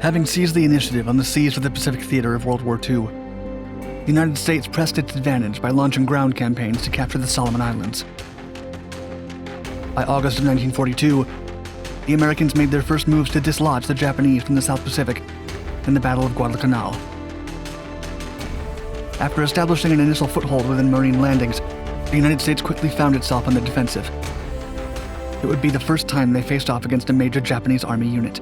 Having seized the initiative on the seas of the Pacific theater of World War II, the United States pressed its advantage by launching ground campaigns to capture the Solomon Islands. By August of 1942, the Americans made their first moves to dislodge the Japanese from the South Pacific in the Battle of Guadalcanal. After establishing an initial foothold within Marine landings, the United States quickly found itself on the defensive. It would be the first time they faced off against a major Japanese Army unit.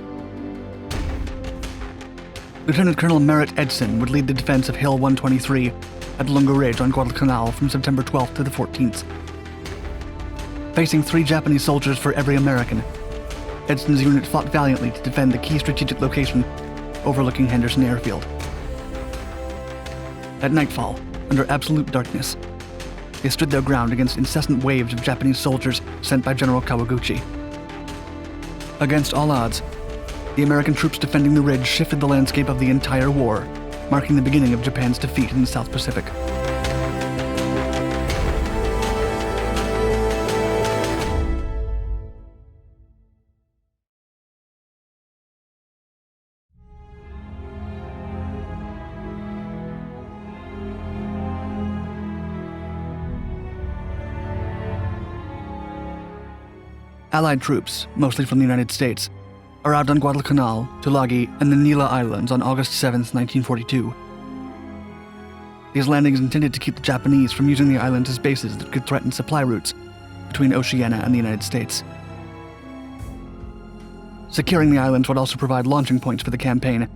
Lieutenant Colonel Merritt Edson would lead the defense of Hill 123 at Lunga Ridge on Guadalcanal from September 12th to the 14th. Facing 3 Japanese soldiers for every American, Edson's unit fought valiantly to defend the key strategic location overlooking Henderson Airfield. At nightfall, under absolute darkness, they stood their ground against incessant waves of Japanese soldiers sent by General Kawaguchi. Against all odds, the American troops defending the ridge shifted the landscape of the entire war, marking the beginning of Japan's defeat in the South Pacific. Allied troops, mostly from the United States, arrived on Guadalcanal, Tulagi, and the Nila Islands on August 7, 1942. These landings intended to keep the Japanese from using the islands as bases that could threaten supply routes between Oceania and the United States. Securing the islands would also provide launching points for the campaign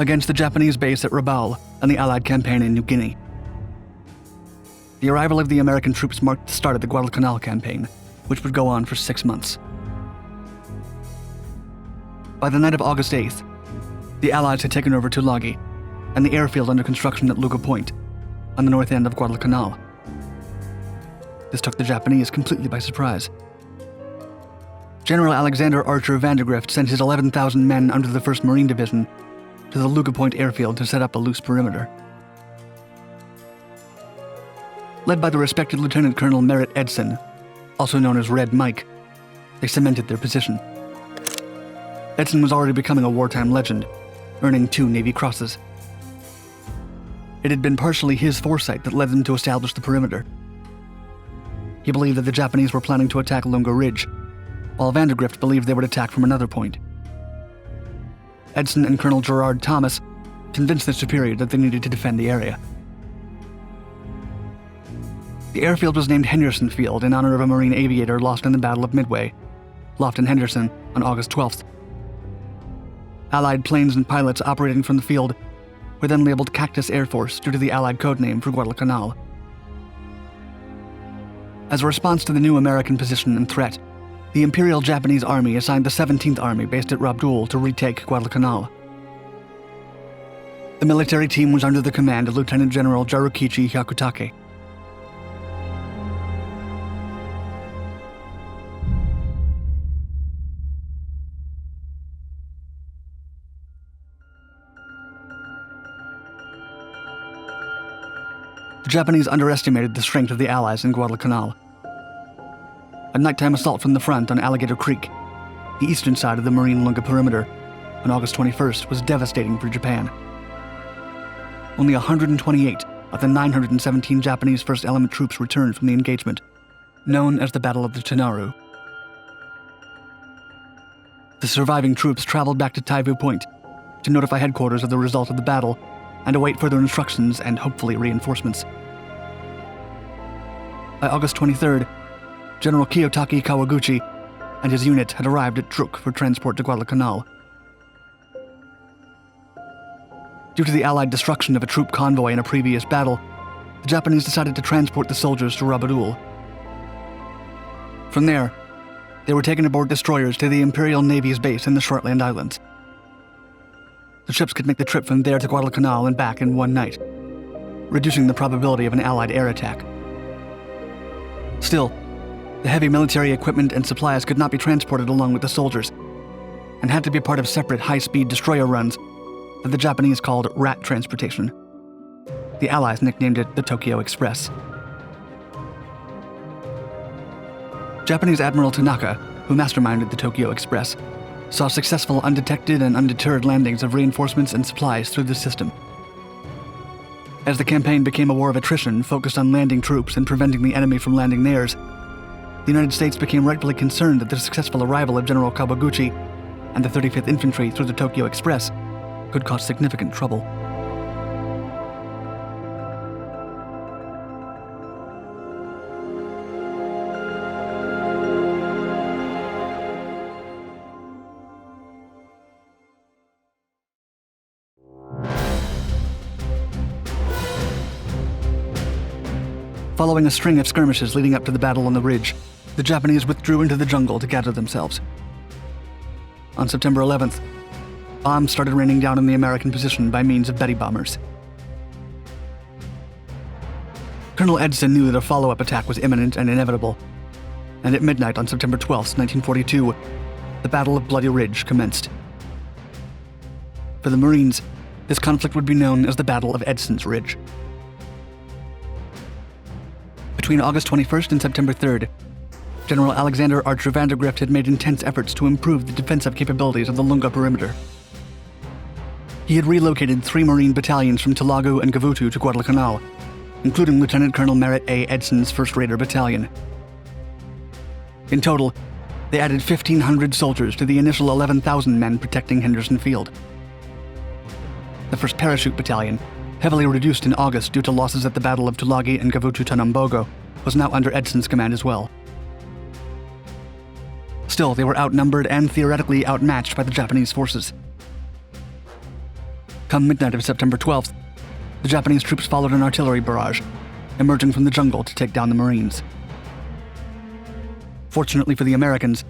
against the Japanese base at Rabaul and the Allied campaign in New Guinea. The arrival of the American troops marked the start of the Guadalcanal campaign, which would go on for 6 months. By the night of August 8th, the Allies had taken over Tulagi and the airfield under construction at Luga Point on the north end of Guadalcanal. This took the Japanese completely by surprise. General Alexander Archer Vandergrift sent his 11,000 men under the 1st Marine Division to the Luga Point airfield to set up a loose perimeter. Led by the respected Lieutenant Colonel Merritt Edson, also known as Red Mike, they cemented their position. Edson was already becoming a wartime legend, earning 2 Navy Crosses. It had been partially his foresight that led them to establish the perimeter. He believed that the Japanese were planning to attack Lunga Ridge, while Vandergrift believed they would attack from another point. Edson and Colonel Gerard Thomas convinced their superior that they needed to defend the area. The airfield was named Henderson Field in honor of a Marine aviator lost in the Battle of Midway, Lofton Henderson, on August 12th. Allied planes and pilots operating from the field were then labeled Cactus Air Force due to the Allied code name for Guadalcanal. As a response to the new American position and threat, the Imperial Japanese Army assigned the 17th Army based at Rabdul to retake Guadalcanal. The military team was under the command of Lieutenant General Jarukichi Hyakutake. The Japanese underestimated the strength of the Allies in Guadalcanal. A nighttime assault from the front on Alligator Creek, the eastern side of the Marine Lunga perimeter, on August 21st was devastating for Japan. Only 128 of the 917 Japanese First Element troops returned from the engagement, known as the Battle of the Tanaru. The surviving troops traveled back to Taivu Point to notify headquarters of the result of the battle and await further instructions and hopefully reinforcements. By August 23rd, General Kiyotaki Kawaguchi and his unit had arrived at Truk for transport to Guadalcanal. Due to the Allied destruction of a troop convoy in a previous battle, the Japanese decided to transport the soldiers to Rabadul. From there, they were taken aboard destroyers to the Imperial Navy's base in the Shortland Islands. The ships could make the trip from there to Guadalcanal and back in one night, reducing the probability of an Allied air attack. Still, the heavy military equipment and supplies could not be transported along with the soldiers, and had to be part of separate high-speed destroyer runs that the Japanese called rat transportation. The Allies nicknamed it the Tokyo Express. Japanese Admiral Tanaka, who masterminded the Tokyo Express, saw successful undetected and undeterred landings of reinforcements and supplies through the system. As the campaign became a war of attrition focused on landing troops and preventing the enemy from landing theirs, the United States became rightfully concerned that the successful arrival of General Kawaguchi and the 35th Infantry through the Tokyo Express could cause significant trouble. Following a string of skirmishes leading up to the Battle on the Ridge, the Japanese withdrew into the jungle to gather themselves. On September 11th, bombs started raining down on the American position by means of Betty bombers. Colonel Edson knew that a follow-up attack was imminent and inevitable, and at midnight on September 12th, 1942, the Battle of Bloody Ridge commenced. For the Marines, this conflict would be known as the Battle of Edson's Ridge. Between August 21st and September 3rd, General Alexander Archer Vandergrift had made intense efforts to improve the defensive capabilities of the Lunga perimeter. He had relocated 3 Marine battalions from Tulagu and Gavutu to Guadalcanal, including Lieutenant Colonel Merritt Edson's 1st Raider Battalion. In total, they added 1,500 soldiers to the initial 11,000 men protecting Henderson Field. The 1st Parachute Battalion, heavily reduced in August due to losses at the Battle of Tulagi and Gavutu-Tanambogo, was now under Edson's command as well. Still, they were outnumbered and theoretically outmatched by the Japanese forces. Come midnight of September 12th, the Japanese troops followed an artillery barrage, emerging from the jungle to take down the Marines. Fortunately for the Americans,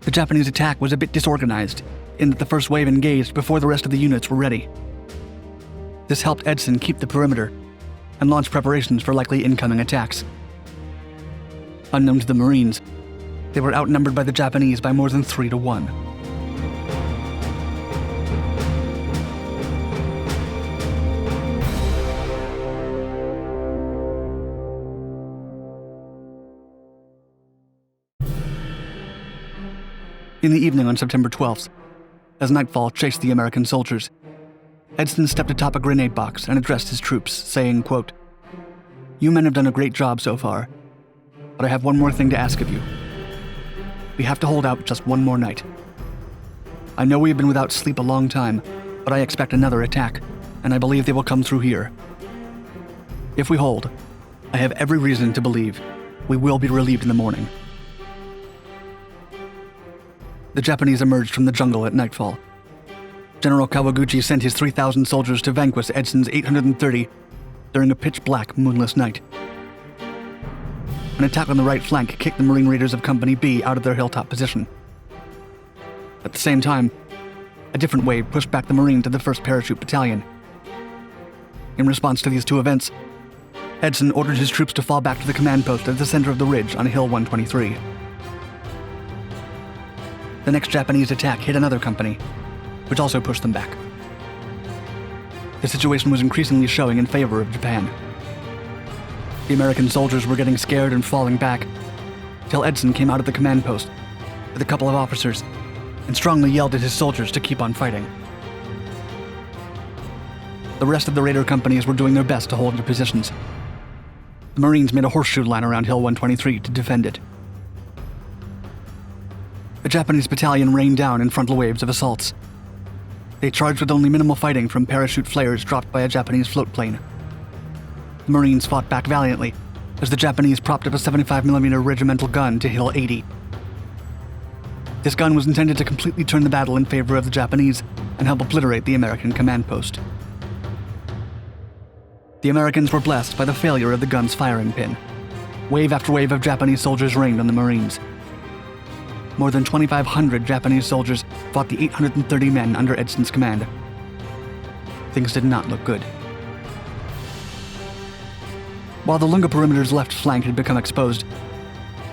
the Japanese attack was a bit disorganized, in that the first wave engaged before the rest of the units were ready. This helped Edson keep the perimeter and launch preparations for likely incoming attacks. Unknown to the Marines, they were outnumbered by the Japanese by more than 3-1. In the evening on September 12th, as nightfall chased the American soldiers, Edson stepped atop a grenade box and addressed his troops, saying, quote, "You men have done a great job so far, but I have one more thing to ask of you. We have to hold out just one more night. I know we have been without sleep a long time, but I expect another attack, and I believe they will come through here. If we hold, I have every reason to believe we will be relieved in the morning." The Japanese emerged from the jungle at nightfall. General Kawaguchi sent his 3,000 soldiers to vanquish Edson's 830 during a pitch-black, moonless night. An attack on the right flank kicked the Marine Raiders of Company B out of their hilltop position. At the same time, a different wave pushed back the Marines of the 1st Parachute Battalion. In response to these two events, Edson ordered his troops to fall back to the command post at the center of the ridge on Hill 123. The next Japanese attack hit another company, which also pushed them back. The situation was increasingly showing in favor of Japan. The American soldiers were getting scared and falling back, till Edson came out of the command post with a couple of officers and strongly yelled at his soldiers to keep on fighting. The rest of the Raider companies were doing their best to hold their positions. The Marines made a horseshoe line around Hill 123 to defend it. A Japanese battalion rained down in frontal waves of assaults. They charged with only minimal fighting from parachute flares dropped by a Japanese float plane. The Marines fought back valiantly as the Japanese propped up a 75mm regimental gun to Hill 80. This gun was intended to completely turn the battle in favor of the Japanese and help obliterate the American command post. The Americans were blessed by the failure of the gun's firing pin. Wave after wave of Japanese soldiers rained on the Marines. More than 2,500 Japanese soldiers fought the 830 men under Edson's command. Things did not look good. While the Lunga perimeter's left flank had become exposed,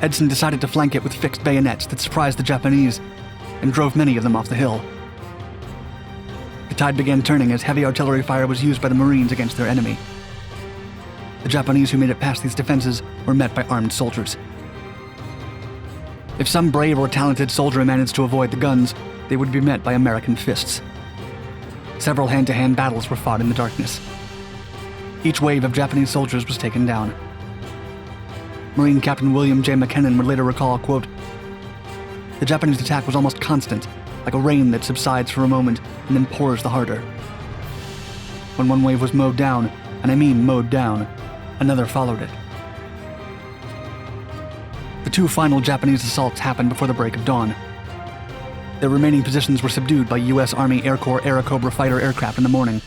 Edson decided to flank it with fixed bayonets that surprised the Japanese and drove many of them off the hill. The tide began turning as heavy artillery fire was used by the Marines against their enemy. The Japanese who made it past these defenses were met by armed soldiers. If some brave or talented soldier managed to avoid the guns, they would be met by American fists. Several hand-to-hand battles were fought in the darkness. Each wave of Japanese soldiers was taken down. Marine Captain William J. McKinnon would later recall, quote, "The Japanese attack was almost constant, like a rain that subsides for a moment and then pours the harder. When one wave was mowed down, and I mean mowed down, another followed it." The two final Japanese assaults happened before the break of dawn. Their remaining positions were subdued by U.S. Army Air Corps Airacobra fighter aircraft in the morning,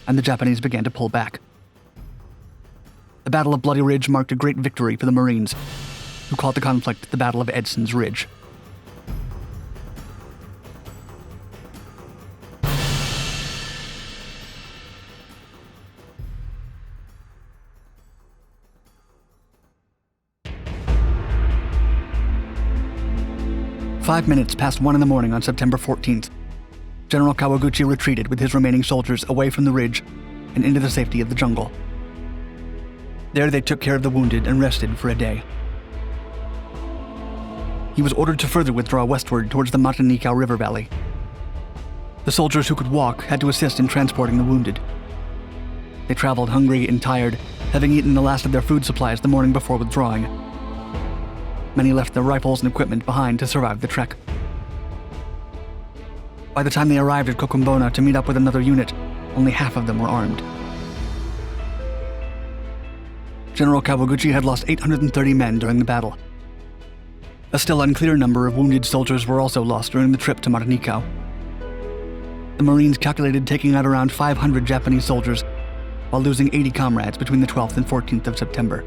and the Japanese began to pull back. The Battle of Bloody Ridge marked a great victory for the Marines, who called the conflict the Battle of Edson's Ridge. Five minutes past 1 in the morning on September 14th, General Kawaguchi retreated with his remaining soldiers away from the ridge and into the safety of the jungle. There they took care of the wounded and rested for a day. He was ordered to further withdraw westward towards the Matanikau River Valley. The soldiers who could walk had to assist in transporting the wounded. They traveled hungry and tired, having eaten the last of their food supplies the morning before withdrawing. Many left their rifles and equipment behind to survive the trek. By the time they arrived at Kokumbona to meet up with another unit, only half of them were armed. General Kawaguchi had lost 830 men during the battle. A still unclear number of wounded soldiers were also lost during the trip to Matanikau. The Marines calculated taking out around 500 Japanese soldiers, while losing 80 comrades between the 12th and 14th of September.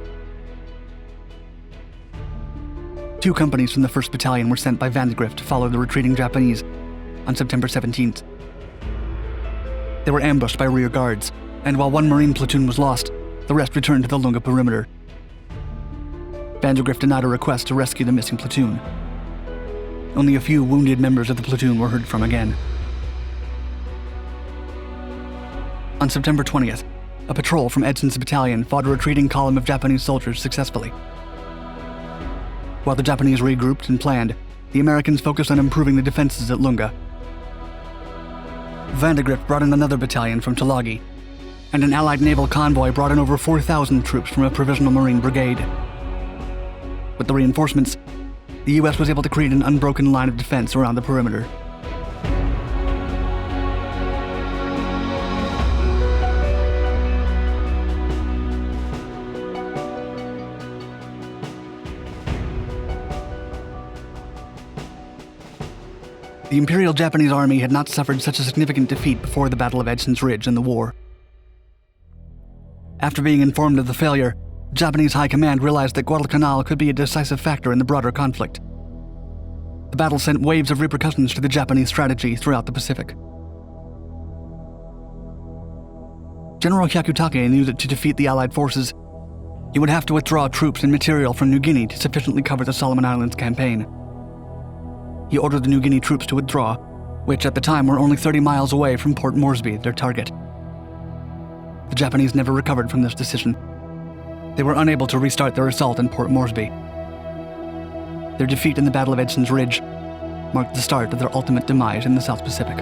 2 companies from the 1st Battalion were sent by Vandegrift to follow the retreating Japanese on September 17th. They were ambushed by rear guards, and while 1 Marine platoon was lost, the rest returned to the Lunga perimeter. Vandegrift denied a request to rescue the missing platoon. Only a few wounded members of the platoon were heard from again. On September 20th, a patrol from Edson's battalion fought a retreating column of Japanese soldiers successfully. While the Japanese regrouped and planned, the Americans focused on improving the defenses at Lunga. Vandegrift brought in another battalion from Tulagi, and an Allied naval convoy brought in over 4,000 troops from a provisional Marine brigade. With the reinforcements, the U.S. was able to create an unbroken line of defense around the perimeter. The Imperial Japanese Army had not suffered such a significant defeat before the Battle of Edson's Ridge in the war. After being informed of the failure, Japanese High Command realized that Guadalcanal could be a decisive factor in the broader conflict. The battle sent waves of repercussions to the Japanese strategy throughout the Pacific. General Hyakutake knew that to defeat the Allied forces, he would have to withdraw troops and material from New Guinea to sufficiently cover the Solomon Islands campaign. He ordered the New Guinea troops to withdraw, which at the time were only 30 miles away from Port Moresby, their target. The Japanese never recovered from this decision. They were unable to restart their assault in Port Moresby. Their defeat in the Battle of Edson's Ridge marked the start of their ultimate demise in the South Pacific.